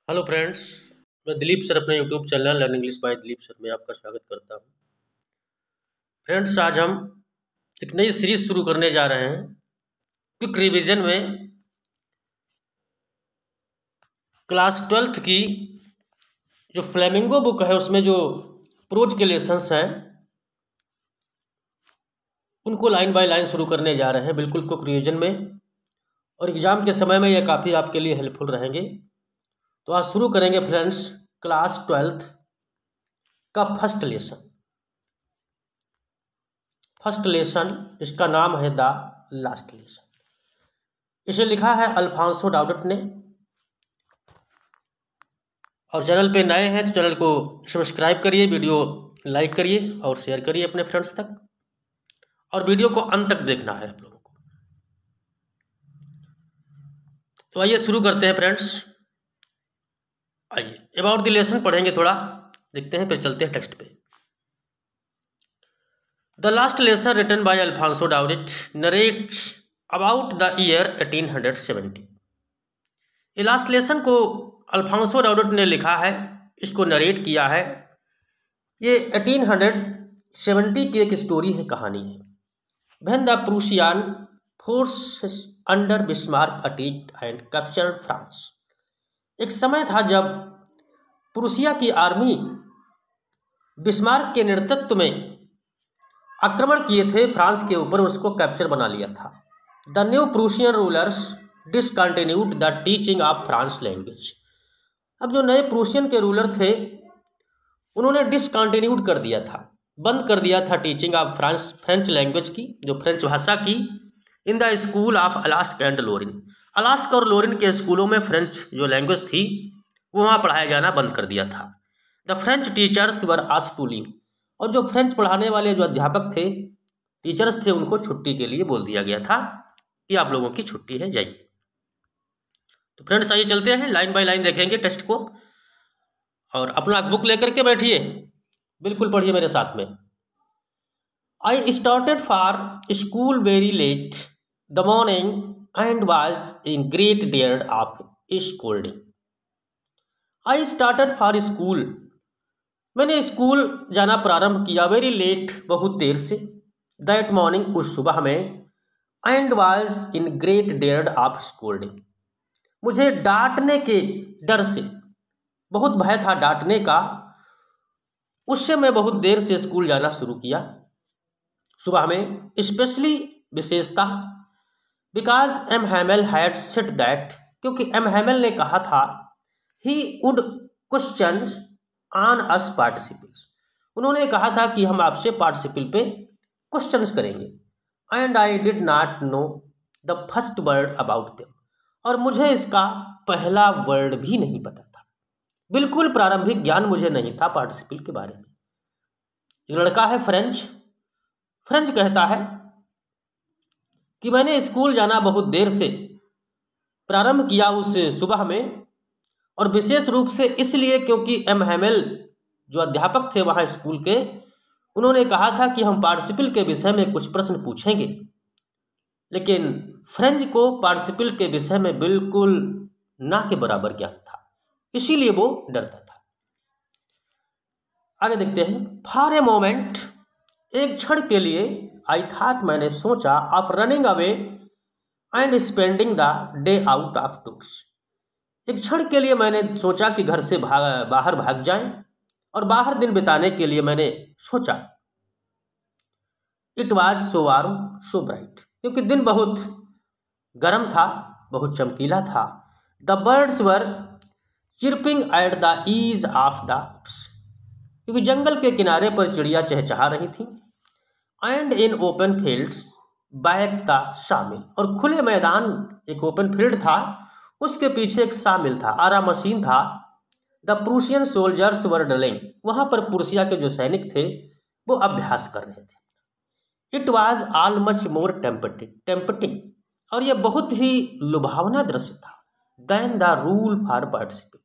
Hello friends. मैं Dilip sir अपने YouTube channel learn English by Dilip sir में आपका स्वागत करता हूं। फ्रेंड्स, आज हम एक नई सीरीज शुरू करने जा रहे हैं। क्विक रिवीजन में क्लास 12th की जो फ्लेमिंगो बुक है उसमें जो प्रोज के लेसन्स हैं उनको लाइन बाय लाइन शुरू करने जा रहे हैं, बिल्कुल क्विक रिवीजन में, और एग्ज़ाम के समय में यह काफ़ी आपके लिए हेल्पफुल रहेंगे। तो आज शुरू करेंगे फ्रेंड्स क्लास 12th का फर्स्ट लेसन। इसका नाम है द लास्ट लेसन। इसे लिखा है अल्फांसो डाउडट ने। और चैनल पे नए हैं तो चैनल को सब्सक्राइब करिए, वीडियो लाइक करिए और शेयर करिए अपने फ्रेंड्स तक, और वीडियो को अंत तक देखना है आप लोगों को। तो आइए शुरू करते हैं फ्रेंड्स। आइए अबाउट द लेसन पढ़ेंगे, थोड़ा देखते हैं, फिर चलते हैं टेक्स्ट पे। The last lesson written by Alphonse Daudet narrates about the year 1870। ये लास्ट लेसन को अल्फांसो डाउडट ने लिखा है, इसको नरेट किया है। ये 1870 की एक स्टोरी है, कहानी है। When the Prussian forces under Bismarck attacked and captured France. एक समय था जब प्रूसिया की आर्मी बिस्मार्क के नेतृत्व में आक्रमण किए थे फ्रांस के ऊपर, उसको कैप्चर बना लिया था। The new Prussian rulers discontinued the teaching of France language. अब जो नए प्रूशियन के रूलर थे उन्होंने डिसकंटिन्यूड कर दिया था, बंद कर दिया था टीचिंग ऑफ फ्रेंच लैंग्वेज की, जो फ्रेंच भाषा की, in the school of Alsace and Lorraine. Alsace और लोरिन के स्कूलों में फ्रेंच जो लैंग्वेज थी वो वहाँ पढ़ाया जाना बंद कर दिया था। The French teachers were asked to leave. और जो फ्रेंच पढ़ाने वाले जो अध्यापक थे, टीचर्स थे, उनको छुट्टी के लिए बोल दिया गया था कि आप लोगों की छुट्टी है, जाइए। तो फ्रेंड्स आइए चलते हैं, लाइन बाय लाइन देखेंगे टेक्स्ट को, और अपना बुक लेकर के बैठिए, बिल्कुल पढ़िए मेरे साथ में। I started for school very late the morning and was in great dare of scolding. I started for school, मैंने स्कूल जाना प्रारंभ किया, वेरी लेट, बहुत देर से, दैट मॉर्निंग, उस सुबह में, and was in great dare of scolding, मुझे डांटने के डर से बहुत भय था, डांटने का, उससे मैं बहुत देर से स्कूल जाना शुरू किया सुबह में। स्पेशली, विशेषता, because M Hamel had said that, क्योंकि एम हैमेल ने कहा था, he would questions on us participles, उन्होंने कहा था कि हम आपसे पार्टिसिपल पे क्वेश्चंस करेंगे। And I did not know the first word about them, और मुझे इसका पहला वर्ड भी नहीं पता था, बिल्कुल प्रारंभिक ज्ञान मुझे नहीं था पार्टिसिपल के बारे में। एक लड़का है फ्रेंच कहता है कि मैंने स्कूल जाना बहुत देर से प्रारंभ किया उस सुबह में, और विशेष रूप से इसलिए क्योंकि एम हैमेल जो अध्यापक थे वहाँ स्कूल के, उन्होंने कहा था कि हम पार्टिसिपल के विषय में कुछ प्रश्न पूछेंगे। लेकिन फ्रेंच को पार्टिसिपल के विषय में बिल्कुल ना के बराबर ज्ञान था, इसीलिए वो डरता था। आगे देखते हैं। फॉर ए मोमेंट, एक क्षण के लिए, आई थॉट, मैंने सोचा, of running away and spending the day out of doors, एक क्षण के लिए मैंने सोचा कि घर से बाहर भाग जाएं और बाहर दिन बिताने के लिए मैंने सोचा। It was so warm so bright, क्योंकि दिन बहुत गर्म था, बहुत चमकीला था। The birds were chirping at the edge of the woods, क्योंकि जंगल के किनारे पर चिड़िया चहचहा रही थी। And in open fields back the sawmill, और खुले मैदान, एक ओपन फील्ड था, उसके पीछे एक सामिल था, आरा मशीन था। The Prussian soldiers were drilling, वहां पर प्रूसिया के जो सैनिक थे वो अभ्यास कर रहे थे। It was all much more tempting, और यह बहुत ही लुभावना दृश्य था, then the rule for participle,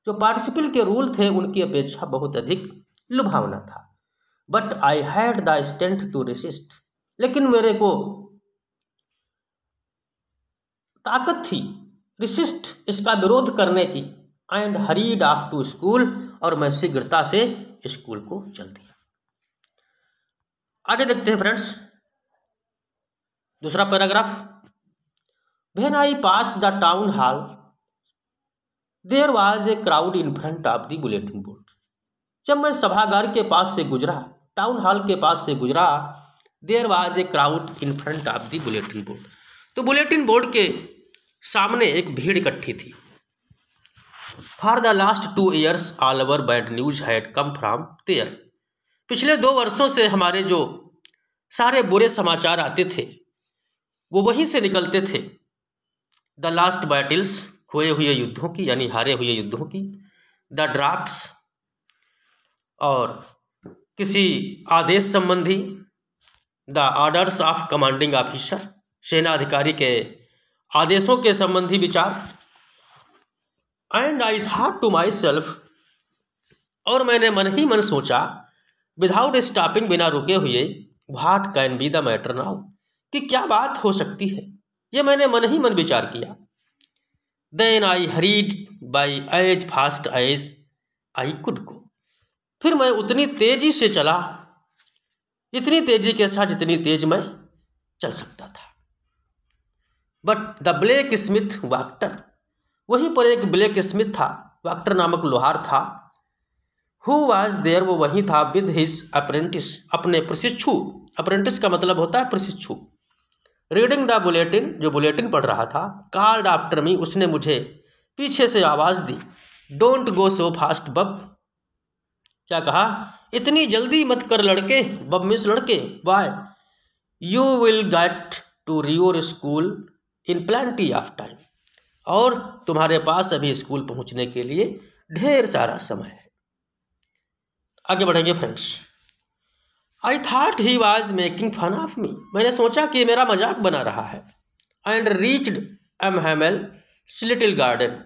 जो पार्टिसिपल के रूल थे उनकी अपेक्षा बहुत अधिक लुभावना था। But I had the strength to resist, लेकिन मेरे को ताकत थी, रिसिस्ट, इसका विरोध करने की, and hurried off to school, और मैं शीघ्रता से स्कूल को चल दिया। आगे देखते हैं फ्रेंड्स, दूसरा paragraph. When I pass the town hall there was a crowd in front of the bulletin board. जब मैं सभागार के पास से गुजरा, टाउन हॉल के पास से गुजरा, there was a crowd in front of the bulletin board, तो बुलेटिन बोर्ड के सामने एक भीड़ इकट्ठी थी। For the last 2 years all over bad news had come from there. पिछले 2 वर्षों से हमारे जो सारे बुरे समाचार आते थे वो वहीं से निकलते थे। द लास्ट बैटल्स, खोए हुए युद्धों की यानी हारे हुए युद्धों की, द ड्राफ्ट्स, और किसी आदेश संबंधी, the orders of commanding officer, सेना अधिकारी के आदेशों के संबंधी विचार। And I thought to my self, और मैंने मन ही मन सोचा, विदाउट स्टॉपिंग, बिना रुके हुए, what can be the matter now, कि क्या बात हो सकती है, ये मैंने मन ही मन विचार किया। Then I hurried by as fast as I could go, फिर मैं उतनी तेजी से चला, इतनी तेजी के साथ जितनी तेज मैं चल सकता था। बट द ब्लैक स्मिथ वाक्टर, वहीं पर एक ब्लैक स्मिथ था, वाक्टर नामक लोहार था। हु वाज देयर, वो वहीं था, विद हिज अप्रेंटिस, अपने प्रशिक्षु, अप्रेंटिस का मतलब होता है प्रशिक्षु। रीडिंग द बुलेटिन, जो बुलेटिन पढ़ रहा था। कॉल्ड आफ्टर मी, उसने मुझे पीछे से आवाज दी। डोंट गो सो फास्ट बब, क्या कहा, इतनी जल्दी मत कर लड़के, बब मिस लड़के, वाई, you will get to your school in plenty of time, और तुम्हारे पास अभी स्कूल पहुंचने के लिए ढेर सारा समय है। आगे बढ़ेंगे friends. I thought he was making fun of me, मैंने सोचा कि मेरा मजाक बना रहा है। And reached M Hamel little garden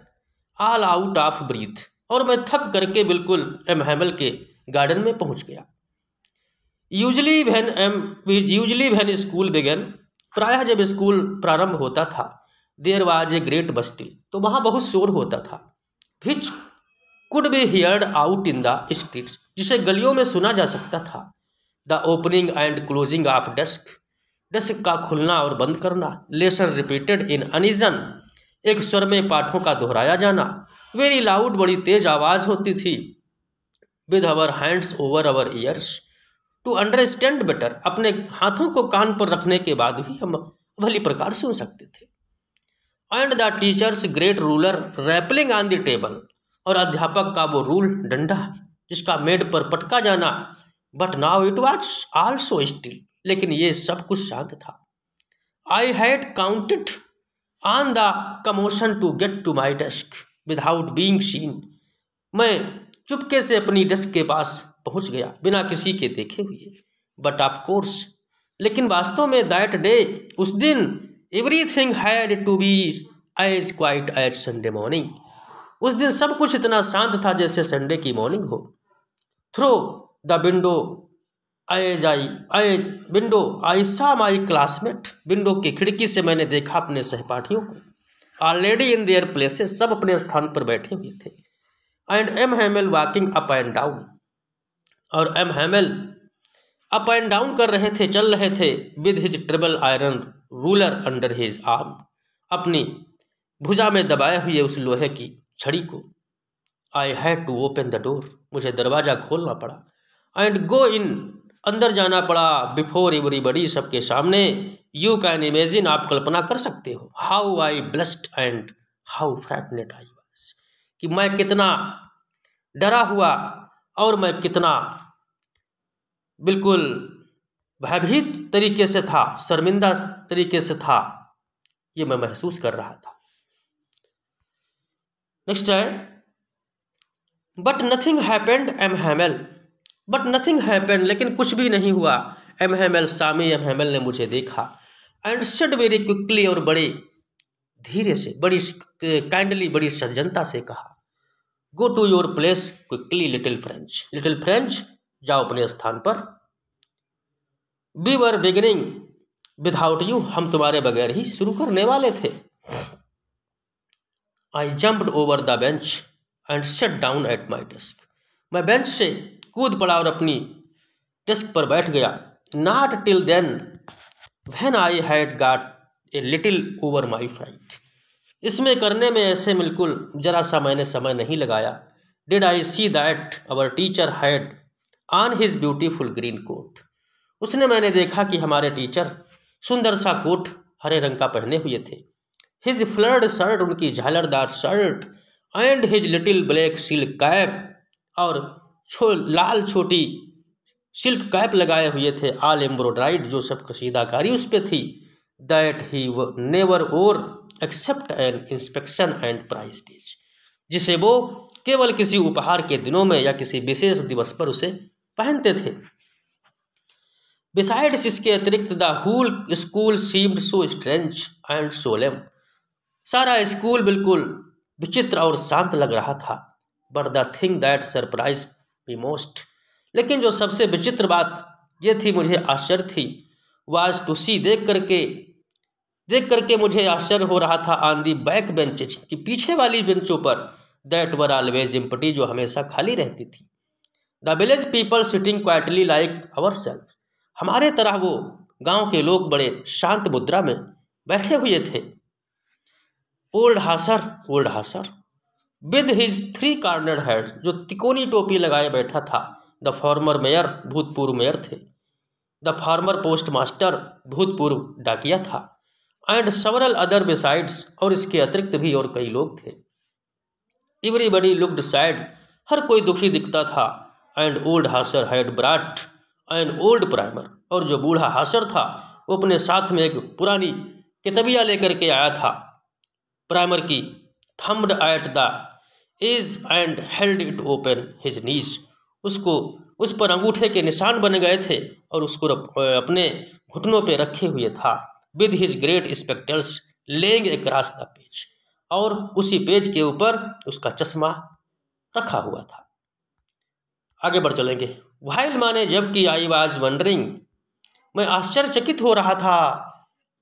all out of breath, और मैं थक करके बिल्कुल एम हैमेल के गार्डन में पहुंच गया। यूजली व्हेन स्कूल बिगन, प्रायः जब स्कूल प्रारंभ होता था, देयर वाज ए ग्रेट बस्टिल, तो वहाँ बहुत शोर होता था। Which could be heard out in the streets, जिसे गलियों में सुना जा सकता था। The opening and closing of desk, desk का खुलना और बंद करना। लेसन रिपीटेड इन अनइजन, एक स्वर में पाठों का दोहराया जाना। वेरी लाउड, बड़ी तेज आवाज होती थी। With our hands over our ears to understand better, अपने हाथों को कान पर रखने के बाद भी हम भली प्रकार सुन सकते थे। And the teachers great ruler rappelling on the table, और अध्यापक का वो रूल, डंडा, जिसका मेड पर पटका जाना। But now it was also still, लेकिन ये सब कुछ शांत था। I had counted on the commotion to get to my desk without being seen, मैं चुपके से अपनी डेस्क के पास पहुंच गया बिना किसी के देखे हुए। बट ऑफ कोर्स, लेकिन वास्तव में दैट डे, उस दिन, everything had to be as quiet as Sunday morning, उस दिन सब कुछ इतना शांत था जैसे संडे की मॉर्निंग हो। थ्रू द विंडो आई सा माई क्लासमेट, विंडो की खिड़की से मैंने देखा अपने सहपाठियों को। ऑलरेडी इन देयर प्लेसेस, सब अपने स्थान पर बैठे हुए थे। And M Hamel walking up and down, और M Hamel up and down कर रहे थे, चल रहे थे। With his triple iron ruler under his arm, अपनी भुजा में दबाए हुए उस लोहे की छड़ी को। I had to open the door, मुझे दरवाजा खोलना पड़ा। एंड गो इन, अंदर जाना पड़ा। बिफोर एवरीबडी, सबके सामने। यू कैन इमेजिन, आप कल्पना कर सकते हो। How I blushed and how frightened I was, कि मैं कितना डरा हुआ और मैं कितना बिल्कुल भयभीत तरीके से था, शर्मिंदा तरीके से था, ये मैं महसूस कर रहा था। नेक्स्ट है, but nothing happened M Hamel, but nothing happened, लेकिन कुछ भी नहीं हुआ। एम हैमेल सामी, एम हैमेल ने मुझे देखा। एंड सेड वेरी क्विकली, और बड़े धीरे से, बड़ी काइंडली, बड़ी सज्जनता से कहा, go to your place quickly little French, little French, जाओ अपने स्थान पर। We were beginning without you, हम तुम्हारे बगैर ही शुरू करने वाले थे। I jumped over the bench, and set down at my desk. मैं बेंच से कूद पड़ा और अपनी डेस्क पर बैठ गया। Not till then when I had got a little over my fright. इसमें करने में ऐसे बिल्कुल जरा सा मैंने समय नहीं लगाया। Did I see that our teacher had on his beautiful green coat. उसने मैंने देखा कि हमारे टीचर सुंदर सा कोट हरे रंग का पहने हुए थे। हिज फ्लर्ड शर्ट, उनकी झालरदार shirt, and his little black silk cap, और लाल छोटी सिल्क कैप लगाए हुए थे, ऑल एम्ब्रॉयडराइड, जो सब कसीदाकारी उस पर थी। That he never wore except an inspection and prize days, जिसे वो केवल किसी उपहार के दिनों में या किसी विशेष दिवस पर उसे पहनते थे। बिसाइड्स, इसके अतिरिक्त, the whole school seemed so strange and solemn. सारा स्कूल बिल्कुल विचित्र और शांत लग रहा था। But the thing that surprise me most, लेकिन जो सबसे विचित्र बात ये थी, मुझे आश्चर्य थी, वाज टू सी, देख करके मुझे आश्चर्य हो रहा था, ऑन दी बैक बेंचेज, कि पीछे वाली बेंचों पर, दैट वर ऑलवेज एम्प्टी, जो हमेशा खाली रहती थी। The village people sitting quietly like our self, हमारे तरह वो गांव के लोग बड़े शांत मुद्रा में बैठे हुए थे। Old Hauser with his 3 cornered hat, जो तिकोनी टोपी लगाए बैठा था। द फॉर्मर मेयर, भूतपूर्व मेयर थे। द फॉर्मर पोस्ट मास्टर, भूतपूर्व डाकिया था। एंड सेवरल अदर बिसाइड्स, और इसके अतिरिक्त भी और कई लोग थे। एवरीबडी लुक्ड सैड, हर कोई दुखी दिखता था। And old Hauser had brought an old primer, और जो बूढ़ा हासर था वो अपने साथ में एक पुरानी किताबिया लेकर के आया था, प्राइमर की। Thumbed at the edge and held it open his knees, उसको उस पर अंगूठे के निशान बन गए थे और उसको अपने घुटनों पे रखे हुए था। With his great spectacles laying across the page, और उसी पेज के ऊपर उसका चश्मा रखा हुआ था। आगे बढ़ चलेंगे। व्हाइल, माने जबकि, आई वाज वंडरिंग, मैं आश्चर्यचकित हो रहा था,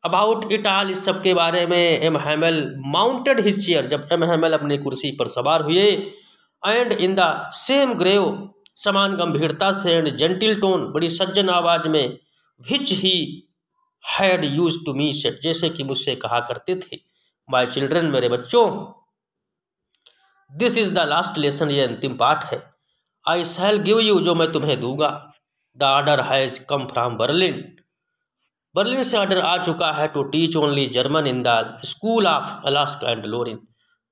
अबाउट इट ऑल, इस सब के बारे में। M Hamel mounted his chair, जब एम हैमेल अपनी कुर्सी पर सवार हुए। And in the same grave, समान गंभीरता से, एंड जेंटिल टोन, बड़ी सज्जन आवाज में, which he had used to me set, जैसे कि मुझसे कहा करते थे, माय चिल्ड्रन, मेरे बच्चों, this is the last lesson, ये अंतिम पाठ है। आई शैल गिव यू, जो मैं तुम्हें दूंगा। The order has come from Berlin, Berlin से ऑर्डर आ चुका है, to teach only German in the school of Alsace and Lorraine,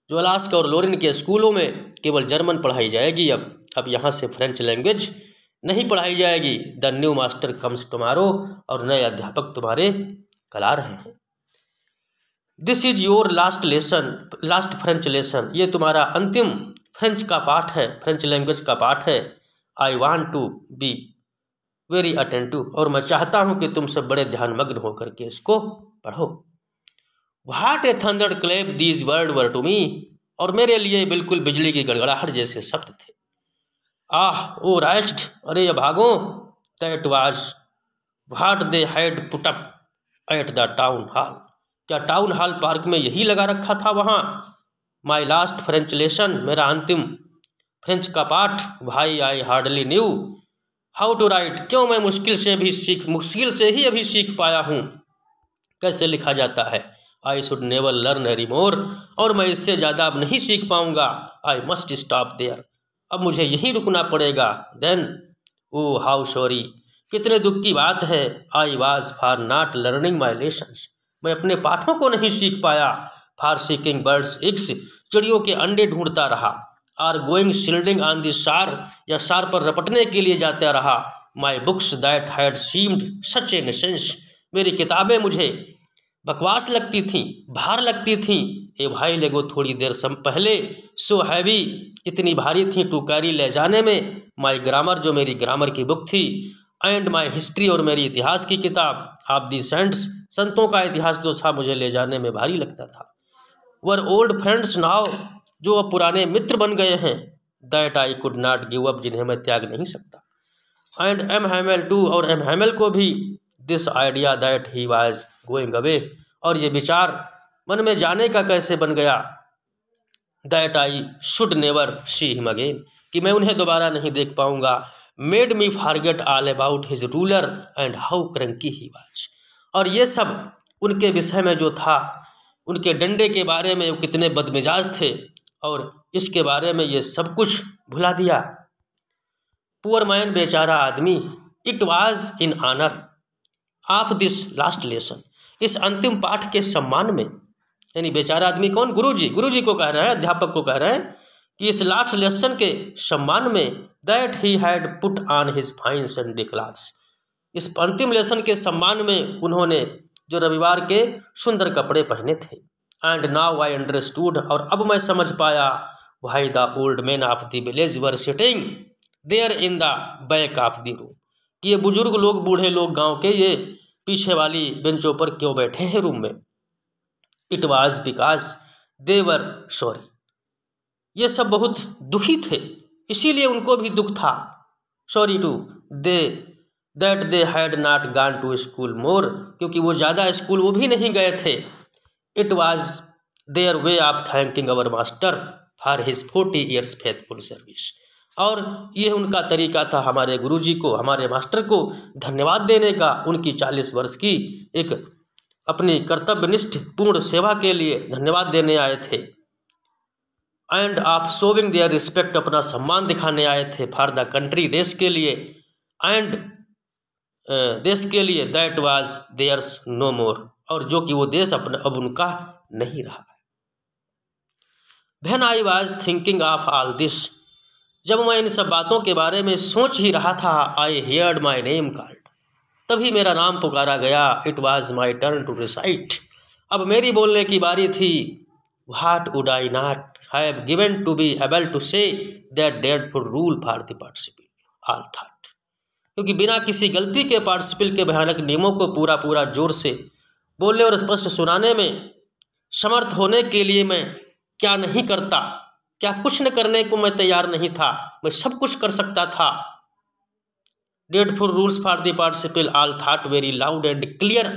जो अलास्का और लोरिन के स्कूलों में केवल जर्मन पढ़ाई जाएगी। अब यहाँ से फ्रेंच लैंग्वेज नहीं पढ़ाई जाएगी। The new master comes tomorrow, और नए अध्यापक तुम्हारे कल आ रहे हैं। This is your last French lesson, ये तुम्हारा अंतिम फ्रेंच का पाठ है, फ्रेंच लैंग्वेज का पाठ है। I want to be very attentive, और मैं चाहता हूँ कि तुम सब बड़े ध्यानमग्न होकर के इसको पढ़ो। What a thunder clap these word were to me, और मेरे लिए बिल्कुल बिजली की गड़गड़ाहट जैसे शब्द थे। आह, ओ राइस्ट, अरे भागो। That was what they had put up at the town hall, क्या टाउन हॉल पार्क में यही लगा रखा था वहाँ। माई लास्ट फ्रेंच लेसन, मेरा अंतिम फ्रेंच का पाठ। भाई, I hardly knew how to write, क्यों मैं मुश्किल से ही अभी सीख पाया हूँ कैसे लिखा जाता है। आई should never learn any more, और मैं इससे ज़्यादा अब नहीं सीख पाऊँगा। आई मस्ट स्टॉप देयर, अब मुझे यहीं रुकना पड़ेगा। देन, ओ हाउ सॉरी, कितने दुख की बात है। I was for not learning my lessons, मैं अपने पाठों को नहीं सीख पाया। फॉर सीकिंग बर्ड्स एग्स, चिड़ियों के अंडे ढूंढता रहा। Or going sliding on the Saar, या शार पर रपटने के लिए जाता रहा। My books that had seemed such a nuisance, मेरी किताबें मुझे बकवास लगती थीं, भार लगती थीं। ए भाई लेगो, थोड़ी देर पहले, सो हैवी, इतनी भारी थी, टू कैरी, ले जाने में। माई ग्रामर, जो मेरी ग्रामर की बुक थी। एंड माई हिस्ट्री, और मेरी इतिहास की किताब। ऑफ दी सेंट्स, संतों का इतिहास जो था मुझे ले जाने में भारी लगता था। वर ओल्ड फ्रेंड्स नाउ, जो अब पुराने मित्र बन गए हैं। That I could not give up, जिन्हें मैं त्याग नहीं सकता। एंड एम हैमेल टू, और एम हैमेल को भी। This idea that he was going away, और ये विचार मन में जाने का कैसे बन गया। That I should never see him again, कि मैं उन्हें दोबारा नहीं देख पाऊंगा। Made me forget all about his ruler and how cranky he was, और ये सब उनके विषय में जो था, उनके डंडे के बारे में वो कितने बदमिजाज थे, और इसके बारे में ये सब कुछ भुला दिया। पुअर मैन, बेचारा आदमी, it was in honour of this last lesson, इस अंतिम पाठ के सम्मान में, यानी बेचारा आदमी कौन? गुरुजी को कह रहे हैं, अध्यापक को कह रहे हैं कि इस लास्ट लेसन के सम्मान में, that he had put on his fine Sunday clothes, इस अंतिम लेसन के सम्मान में उन्होंने जो रविवार के सुंदर कपड़े पहने थे। एंड नाउ आई अंडरस्टूड, और अब मैं समझ पाया, why the old man of the village were sitting there in the back of the room, कि ये बुजुर्ग लोग, बूढ़े लोग गांव के, ये पीछे वाली बेंचों पर क्यों बैठे हैं रूम में। It was because they were sorry, ये सब बहुत दुखी थे, इसीलिए उनको भी दुख था। Sorry today that they had not gone to school more, क्योंकि वो ज़्यादा स्कूल वो भी नहीं गए थे। It was their way of thanking our master for his 40 years faithful service, और ये उनका तरीका था हमारे गुरुजी को, हमारे मास्टर को धन्यवाद देने का, उनकी 40 वर्ष की एक अपनी कर्तव्यनिष्ठ पूर्ण सेवा के लिए धन्यवाद देने आए थे। And of showing their respect, अपना सम्मान दिखाने आए थे, फॉर द कंट्री, देश के लिए, एंड देश के लिए, दैट वाज देयर्स नो मोर, और जो कि वो देश अपना अब उनका नहीं रहा। When I was thinking of all this, जब मैं इन सब बातों के बारे में सोच ही रहा था, I heard my name called, तभी मेरा नाम पुकारा गया। It was my turn to recite, अब मेरी बोलने की बारी थी। What would I not have given to be able to say that dreadful rule for the participle all thought, क्योंकि बिना किसी गलती के पार्टिसिपल के भयानक नियमों को पूरा पूरा जोर से बोलने और स्पष्ट सुनाने में समर्थ होने के लिए मैं क्या नहीं करता, क्या कुछ न करने को मैं तैयार नहीं था, मैं सब कुछ कर सकता था। Dreadful rules for the participle all thought very loud and clear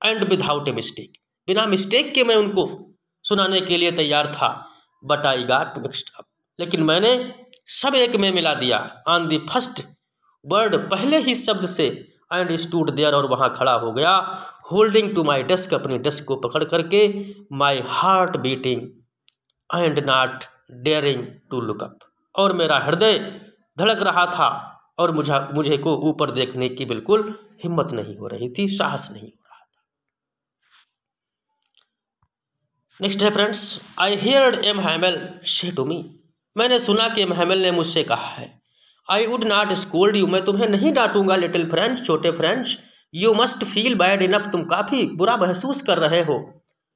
and without a mistake, बिना मिस्टेक के मैं उनको सुनाने के लिए तैयार था। But I got mixed up, लेकिन मैंने सब एक में मिला दिया। ऑन द फर्स्ट वर्ड, पहले ही शब्द से, एंड स्टूड देयर, और वहाँ खड़ा हो गया, होल्डिंग टू माई डेस्क, अपनी डेस्क को पकड़ करके, my heart beating and not daring to look up, और मेरा हृदय धड़क रहा था और मुझे को ऊपर देखने की बिल्कुल हिम्मत नहीं हो रही थी, साहस नहीं हो रहा था। नेक्स्ट है friends, I heard M Hamel say to me, मैंने सुना कि एम हैमेल ने मुझसे कहा है, I would not scold you, मैं तुम्हें नहीं डांटूंगा, लिटिल फ्रेंच, छोटे French, you must feel bad enough, तुम काफ़ी बुरा महसूस कर रहे हो।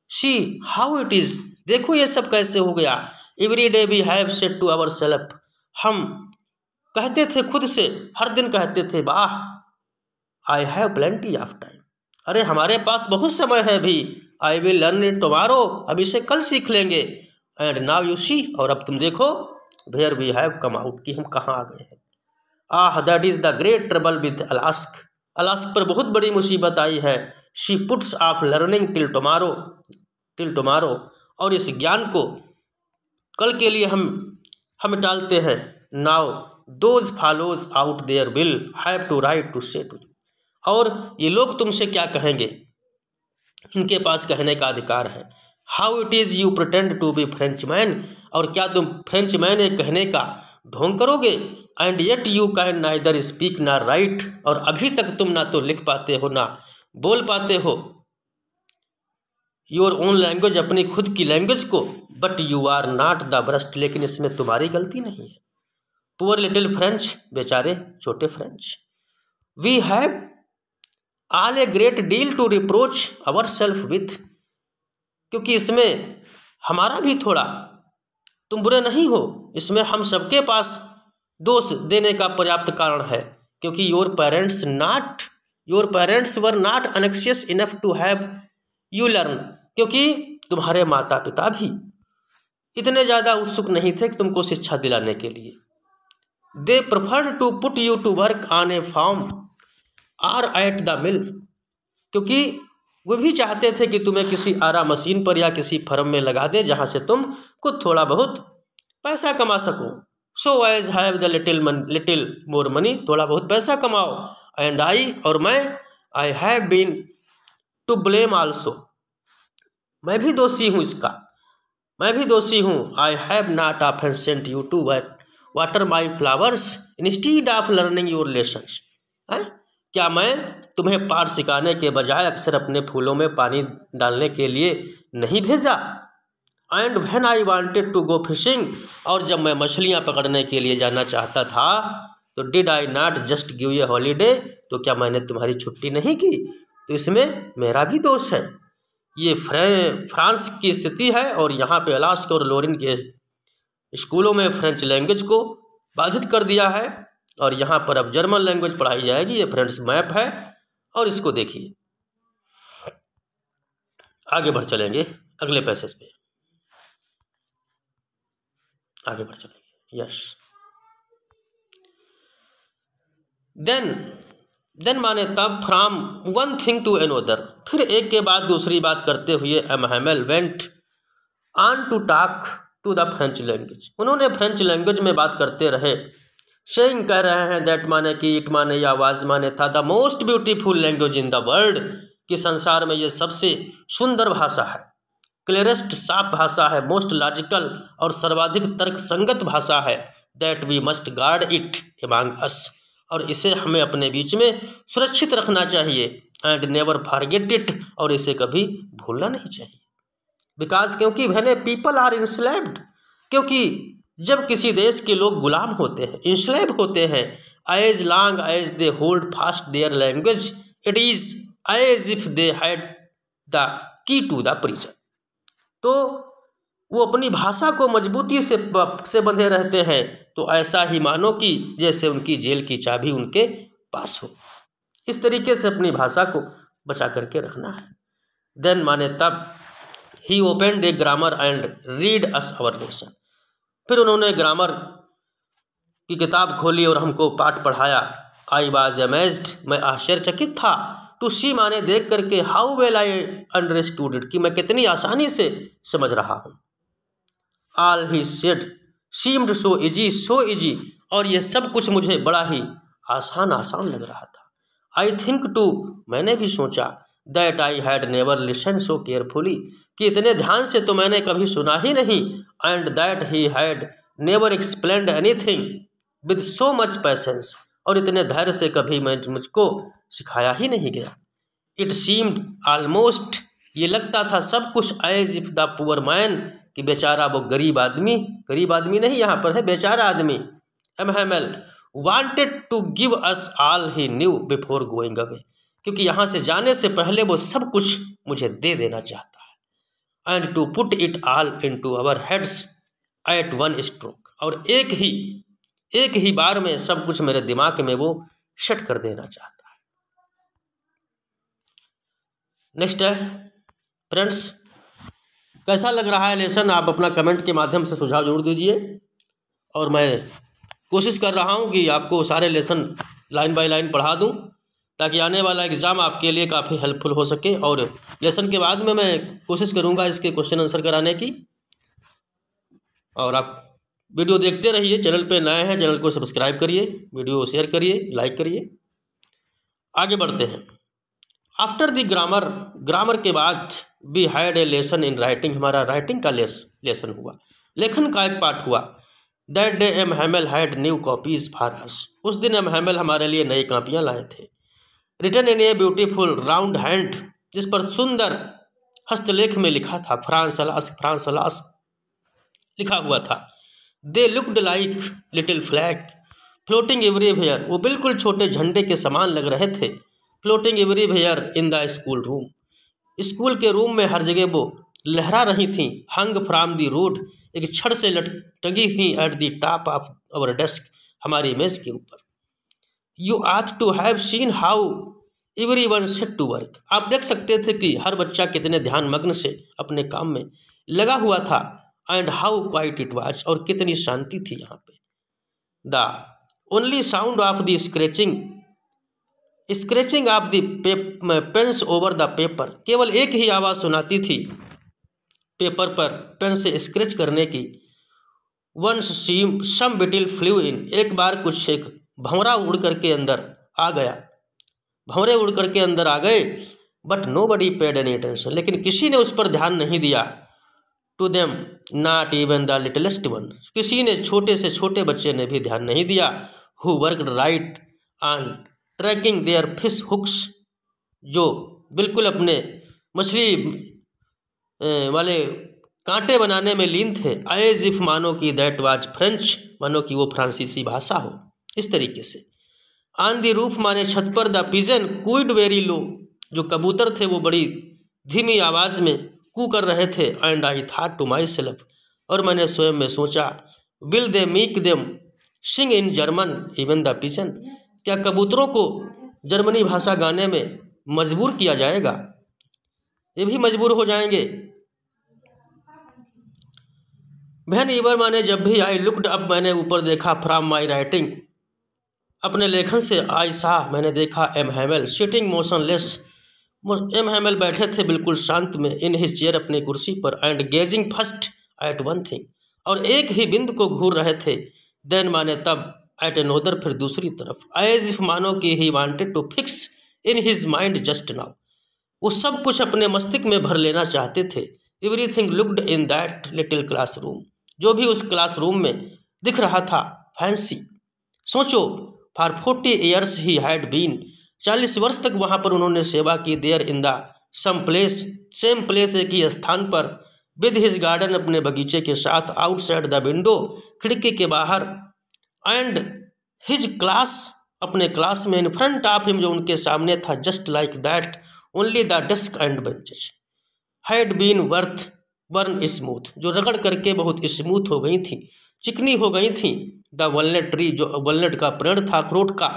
सी हाउ इट इज़, देखो ये सब कैसे हो गया। Every day we have said to our self, हम कहते थे खुद से, हर दिन कहते थे, वाह, I have plenty of time, अरे हमारे पास बहुत समय है भी, I will learn it tomorrow, हम इसे कल सीख लेंगे। एंड नाउ यू सी, और अब तुम देखो, where we have come out, कि हम कहाँ आ गए हैं। Ah, that is the great trouble with Alsace, Alsace पर बहुत बड़ी मुसीबत आई है। She puts off learning till tomorrow, और इस ज्ञान को कल के लिए हम टालते हैं। Now those fellows out there will have to right to say to you, और ये लोग तुमसे क्या कहेंगे, इनके पास कहने का अधिकार है। How it is you pretend to be French man, और क्या तुम फ्रेंच मैन कहने का ढोंग करोगे। And yet you can neither speak nor write, और अभी तक तुम ना तो लिख पाते हो ना बोल पाते हो योर ओन लैंग्वेज, अपनी खुद की लैंग्वेज को। But you are not the worst, लेकिन इसमें तुम्हारी गलती नहीं है। पुअर लिटिल फ्रेंच, बेचारे छोटे French, we have all a great deal to reproach our self with, क्योंकि इसमें हमारा भी थोड़ा, तुम बुरे नहीं हो, इसमें हम सबके पास दोष देने का पर्याप्त कारण है। क्योंकि your parents were not unanxious enough to have you learn, क्योंकि तुम्हारे माता पिता भी इतने ज़्यादा उत्सुक नहीं थे कि तुमको शिक्षा दिलाने के लिए। They preferred to put you to work on a farm or at the mill, क्योंकि वो भी चाहते थे कि तुम्हें किसी आरा मशीन पर या किसी फर्म में लगा दे जहाँ से तुम खुद थोड़ा बहुत पैसा कमा सको। So as have the little more money, थोड़ा बहुत पैसा कमाओ। एंड आई, और मैं, I have been to blame also, मैं भी दोषी हूँ इसका, मैं भी दोषी हूँ। I have not often sent you to water my flowers instead of learning your lessons. क्या मैं तुम्हें पाठ सिखाने के बजाय अक्सर अपने फूलों में पानी डालने के लिए नहीं भेजा? And when I wanted to go fishing, और जब मैं मछलियाँ पकड़ने के लिए जाना चाहता था तो did I not just give a holiday, तो क्या मैंने तुम्हारी छुट्टी नहीं की? तो इसमें मेरा भी दोष है। ये फ्रांस की स्थिति है और यहाँ पे अलास्का और लोरिन के स्कूलों में फ्रेंच लैंग्वेज को बाधित कर दिया है और यहाँ पर अब जर्मन लैंग्वेज पढ़ाई जाएगी। ये फ्रेंड्स मैप है और इसको देखिए। आगे बढ़ चलेंगे अगले पैसेज पे, आगे बढ़ चलेंगे। यस, देन माने तब, from one thing to another, फिर एक के बाद दूसरी बात करते हुए M Hamel went on to talk to the French language, उन्होंने फ्रेंच लैंग्वेज में बात करते रहे। सेइंग, कह रहे हैं, दैट माने कि, इट माने या आवाज माने था, the most beautiful language in the world, कि संसार में ये सबसे सुंदर भाषा है, क्लियरेस्ट साफ भाषा है, मोस्ट लॉजिकल और सर्वाधिक तर्क संगत भाषा है, that we must guard it among us, और इसे हमें अपने बीच में सुरक्षित रखना चाहिए। एंड नेवर फॉरगेट इट, और इसे कभी भूलना नहीं चाहिए। बिकॉज, क्योंकि व्हेन पीपल आर इंस्लेव्ड, क्योंकि जब किसी देश के लोग गुलाम होते हैं, इंस्लेव होते हैं, as long as they hold fast their language, it is as if they had the key to the prison, तो वो अपनी भाषा को मजबूती से बंधे रहते हैं, तो ऐसा ही मानो कि जैसे उनकी जेल की चाबी उनके पास हो। इस तरीके से अपनी भाषा को बचा करके रखना है। देन माने तब, he opened a grammar and read us our lesson, फिर उन्होंने ग्रामर की किताब खोली और हमको पाठ पढ़ाया। आई वाज अमेज्ड, मैं आश्चर्यचकित था। टू सी माने देख करके, how well I understood it, कि मैं कितनी आसानी से समझ रहा हूँ। All he said seemed so easy, और ये सब कुछ मुझे बड़ा ही आसान लग रहा था। आई थिंक टू, मैंने भी सोचा, that I had never listen so carefully, कि इतने ध्यान से तो मैंने कभी सुना ही नहीं। And that he had never explained anything with so much patience, और इतने धैर्य से कभी मुझको सिखाया ही नहीं गया। इट सीम्ड ऑलमोस्ट, ये लगता था सब कुछ, as if the poor man, कि बेचारा वो गरीब आदमी नहीं, यहाँ पर है बेचारा आदमी, M Hamel wanted to give us all he knew before going away, क्योंकि यहाँ से जाने से पहले वो सब कुछ मुझे दे देना चाहता है। And to put it all into our heads at one stroke, और एक ही बार में सब कुछ मेरे दिमाग में वो शट कर देना चाहता है। नेक्स्ट है फ्रेंड्स, कैसा लग रहा है लेसन? आप अपना कमेंट के माध्यम से सुझाव जरूर दीजिए, और मैं कोशिश कर रहा हूं कि आपको सारे लेसन लाइन बाय लाइन पढ़ा दूं, ताकि आने वाला एग्ज़ाम आपके लिए काफ़ी हेल्पफुल हो सके। और लेसन के बाद में मैं कोशिश करूंगा इसके क्वेश्चन आंसर कराने की। और आप वीडियो देखते रहिए, चैनल पे नए हैं चैनल को सब्सक्राइब करिए, वीडियो शेयर करिए, लाइक करिए। आगे बढ़ते हैं। आफ्टर द ग्रामर के बाद we had a lesson in writing, हमारा राइटिंग का लेसन हुआ, लेखन का एक पाठ हुआ। That day M Hamel had new copies for us, उस दिन एम हैमेल हमारे लिए नई कापियाँ लाए थे। Written in a beautiful round hand, जिस पर सुंदर हस्तलेख में लिखा था फ्रांस अलास लिखा हुआ था। They looked like little flag floating everywhere, वो बिल्कुल छोटे झंडे के समान लग रहे थे। Floating everywhere in the school room, school के रूम में हर जगह वो लहरा रही थी। हंग फ्रॉम द रोड, एक छड़ से टंगी थी। At the top of our desk, हमारी मेज के ऊपर। You ought to have seen how everyone set to work, आप देख सकते थे कि हर बच्चा कितने ध्यान मग्न से अपने काम में लगा हुआ था। And how quiet it was, और कितनी शांति थी यहाँ पे। The only sound of the scratching scratching of the pens over the paper, केवल एक ही आवाज़ सुनाती थी पेपर पर पेन से स्क्रैच करने की। वंस सम बिटिल फ्लू इन, एक बार कुछ एक भंवरा उड़ करके अंदर आ गया, भंवरे उड़ करके अंदर आ गए। But nobody paid any attention, लेकिन किसी ने उस पर ध्यान नहीं दिया। To them not even the littlest one, किसी ने, छोटे से छोटे बच्चे ने भी ध्यान नहीं दिया। Who worked right on tracking their fish hooks, जो बिल्कुल अपने मछली वाले कांटे बनाने में लीन थे। एज इफ, मानो कि दैट वाज फ्रेंच, मानो कि वो फ्रांसीसी भाषा हो, इस तरीके से। ऑन द रूफ, माने छत पर। The pigeon could very low, जो कबूतर थे वो बड़ी धीमी आवाज़ में कू कर रहे थे। And I thought to my self, और मैंने स्वयं में सोचा, will they make them sing in German even the pigeon, क्या कबूतरों को जर्मनी भाषा गाने में मजबूर किया जाएगा, ये भी मजबूर हो जाएंगे। वैन ईवर, माने जब भी। आई लुक्ड अप, मैंने ऊपर देखा। फ्रॉम माई राइटिंग, अपने लेखन से। आई सा, मैंने देखा। M Hamel sitting motionless, M Hamel बैठे थे बिल्कुल शांत में। इन हिज चेयर, अपनी कुर्सी पर। And gazing first at one thing, और एक ही बिंदु को घूर रहे थे। देन, माने तब। एट अनोदर, फिर दूसरी तरफ। एज इफ, मानो कि he wanted to fix in his mind just now, वो सब कुछ अपने मस्तिष्क में भर लेना चाहते थे। Everything looked in that little classroom, जो भी उस क्लासरूम में दिख रहा था फैंसी। सोचो, for 40 years he had been, 40 वर्ष तक वहाँ पर उन्होंने सेवा की। There in the some place, same place, एक ही स्थान पर। विद हिज गार्डन, अपने बगीचे के साथ। आउटसाइड द विंडो, खिड़की के बाहर। एंड हिज क्लास, अपने क्लास में। इन फ्रंट ऑफ हिम, जो उनके सामने था। Just like that only the desk and benches had been burn smooth, जो रगड़ करके बहुत स्मूथ हो गई थी, चिकनी हो गई थी। द वॉलनट ट्री, जो वॉलनट का पेड़ था, अखरोट का।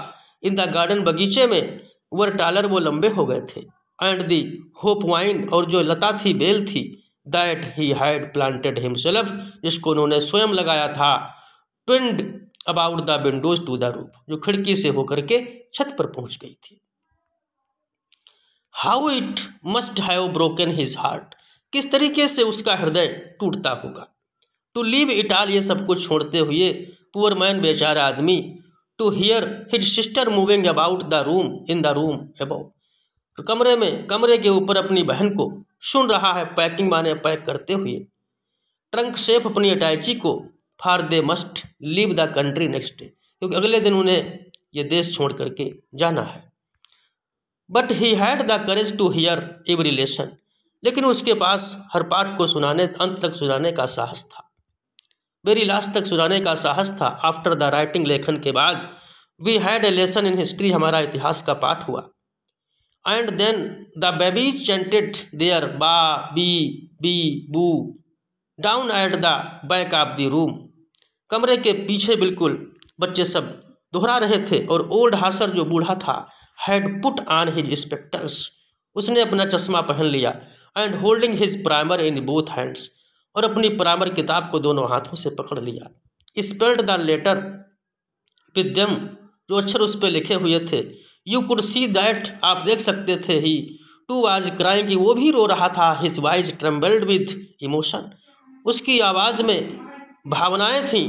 इन द गार्डन, बगीचे में। वर टालर, वो लंबे हो गए थे। एंड दी होप वाइन, और जो लता थी, बेल थी। That he had planted himself, जिसको उन्होंने स्वयं लगाया था। Twined about the windows to the roof, जो खिड़की से होकर के छत पर पहुंच गई थी। How it must have broken his heart, किस तरीके से उसका हृदय टूटता होगा। टू लीव इट ऑल, ये सब कुछ छोड़ते हुए। पुअर मैन, बेचारा आदमी। To hear his sister moving about the room in the room about, तो कमरे में, कमरे के ऊपर अपनी बहन को सुन रहा है पैकिंग, माने पैक करते हुए। ट्रंक सेफ, अपनी अटैची को। For they must leave the country next day, क्योंकि अगले दिन उन्हें ये देश छोड़ करके जाना है। But he had the courage to hear every lesson, लेकिन उसके पास हर पाठ को सुनाने, अंत तक सुनाने का साहस था, वेरी लास्ट तक सुनाने का साहस था। आफ्टर द राइटिंग, लेखन के बाद। We had a lesson in history, हमारा इतिहास का पाठ हुआ। And then the babies chanted their ba be bi bu down at the back of the room, कमरे के पीछे बिल्कुल बच्चे सब दोहरा रहे थे। और ओल्ड हासर, जो बूढ़ा था, had put on his spectacles, उसने अपना चश्मा पहन लिया। And holding his primer in both hands, और अपनी प्राइमर किताब को दोनों हाथों से पकड़ लिया। Spelled the letter with them, जो अक्षर उस पर लिखे हुए थे। यू कुड सी दैट, आप देख सकते थे। ही टू वाज क्राइंग, कि वो भी रो रहा था। His voice trembled with emotion, उसकी आवाज़ में भावनाएं थीं।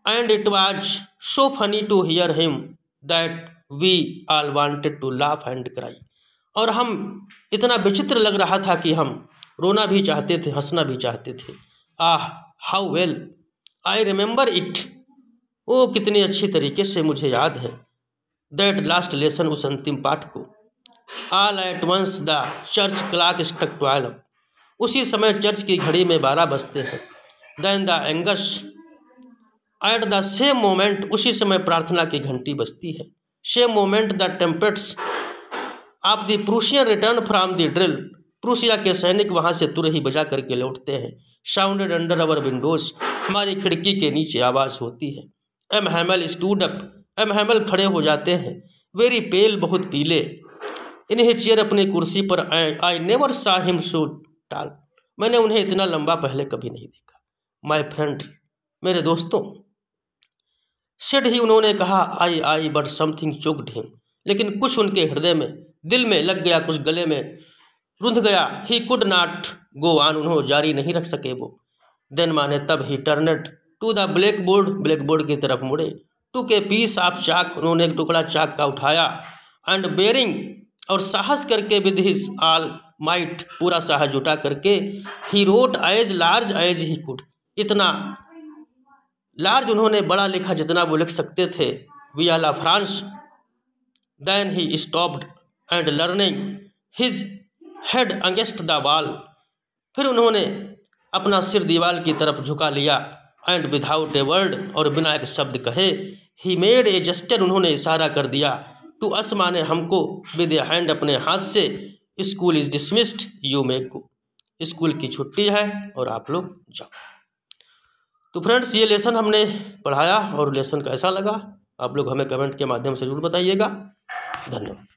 And it was so funny to hear him that we all wanted to laugh and cry, और हम, इतना विचित्र लग रहा था कि हम रोना भी चाहते थे, हंसना भी चाहते थे। Ah, how well I remember it, वो कितनी अच्छी तरीके से मुझे याद है। दैट लास्ट लेसन, उस अंतिम पाठ को। All at once the church clock struck 12, उसी समय चर्च की घड़ी में 12 बजते हैं। Then the Angelus at the same moment, उसी समय प्रार्थना की घंटी बजती है। Same moment the trumpets of the Prussians return from the drill, Prussia के सैनिक वहाँ से तुरही बजा करके लौटते हैं। साउंडेड अंडर अवर विंडोज, हमारी खिड़की के नीचे आवाज़ होती है। M Hamel stood up, M Hamel खड़े हो जाते हैं। वेरी पेल, बहुत पीले। इन हिज चेयर, अपनी कुर्सी पर। आई नेवर सा हिम सो टाल, मैंने उन्हें इतना लंबा पहले कभी नहीं देखा। माई फ्रेंड, मेरे दोस्तों। सेड ही, उन्होंने कहा। आई बट समथिंग चोक्ड हिम, लेकिन कुछ उनके हृदय में, दिल में लग गया, कुछ गले में रुंध गया। He could not go on, उन्होंने जारी नहीं रख सके वो। देन माने तब he turned to the blackboard, blackboard की तरफ मुड़े। टू के पीस ऑफ चाक, उन्होंने एक टुकड़ा चाक का उठाया। एंड बेरिंग, और साहस करके, विद हिज ऑल माइट, पूरा साहस जुटा करके, he wrote as large as he could, इतना लार्ज उन्होंने बड़ा लिखा जितना वो लिख सकते थे। Vive la France. Then he stopped and leaning his head against the wall, फिर उन्होंने अपना सिर दीवार की तरफ झुका लिया। एंड विदाउट ए वर्ड, और बिना एक शब्द कहे, ही मेड ए जेस्चर, उन्होंने इशारा कर दिया। टू अस माने हमको, विद ए हैंड, अपने हाथ से। School is dismissed, you may go, school की छुट्टी है और आप लोग जाओ। तो फ्रेंड्स, ये लेसन हमने पढ़ाया और लेसन कैसा लगा आप लोग हमें कमेंट के माध्यम से जरूर बताइएगा। धन्यवाद।